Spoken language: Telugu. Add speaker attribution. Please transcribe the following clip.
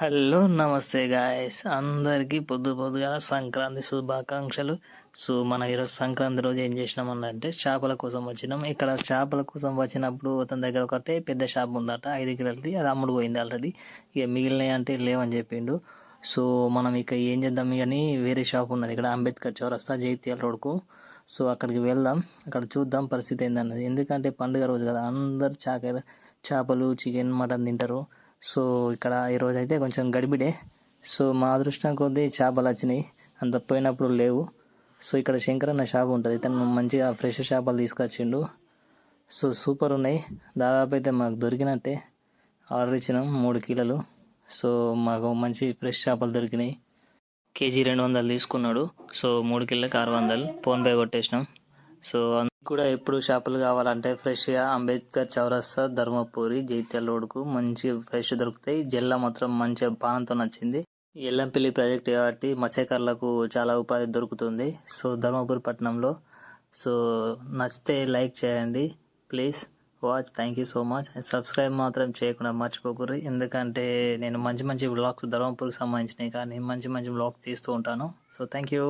Speaker 1: హలో నమస్తే గాయస్, అందరికీ పొద్దుగాల సంక్రాంతి శుభాకాంక్షలు. సో మనం ఈరోజు సంక్రాంతి రోజు ఏం చేసినామన్నంటే చేపల కోసం వచ్చినాం. ఇక్కడ చేపల కోసం వచ్చినప్పుడు అతని దగ్గర ఒకటే పెద్ద షాప్ ఉందట, 5 కిలోలది. అది అమ్ముడు పోయింది ఆల్రెడీ. ఇక మిగిలినవి అంటే లేవని చెప్పిండు. సో మనం ఇక ఏం చేద్దాం కానీ వేరే షాప్ ఉన్నది ఇక్కడ అంబేద్కర్ చౌరస్తా జైత్యాల రోడ్కు. సో అక్కడికి వెళ్దాం, అక్కడ చూద్దాం పరిస్థితి ఏందన్నది. ఎందుకంటే పండుగ రోజు కదా, అందరు చేపలు చికెన్ మటన్ తింటారు. సో ఇక్కడ ఈరోజు అయితే కొంచెం గడిబిడే. సో మా అదృష్టం కొద్దీ చేపలు వచ్చినాయి, అంత పోయినప్పుడు లేవు. సో ఇక్కడ శంకర్ అన్న షాప్ ఉంటుంది, ఇతను మంచిగా ఫ్రెష్ చేపలు తీసుకొచ్చిండు. సో సూపర్ ఉన్నాయి. దాదాపు అయితే మాకు దొరికినట్టే. ఆర్డర్ ఇచ్చినాం 3 కిలోలు. సో మాకు మంచి ఫ్రెష్ చేపలు దొరికినాయి. కేజీ 200 తీసుకున్నాడు. సో 3 కిలోకి 600 ఫోన్పే కొట్టేసినాం. సో కూడా ఎప్పుడు చేపలు కావాలంటే ఫ్రెష్గా అంబేద్కర్ చౌరస్తా ధర్మపురి జైత్యాల రోడ్కు మంచి ఫ్రెష్ దొరుకుతాయి. జెల్ల మాత్రం మంచిగా పానంతో నచ్చింది. ఎల్లంపల్లి ప్రాజెక్ట్ కాబట్టి మత్స్యకారులకు చాలా ఉపాధి దొరుకుతుంది. సో ధర్మపురి పట్టణంలో. సో నచ్చితే లైక్ చేయండి please watch. Thank you so much. Subscribe మాత్రం చేయకుండా మర్చిపోకూడదు, ఎందుకంటే నేను మంచి వ్లాగ్స్ ధర్మపురికి సంబంధించినవి కానీ మంచి వ్లాగ్స్ తీస్తూ ఉంటాను. So thank you.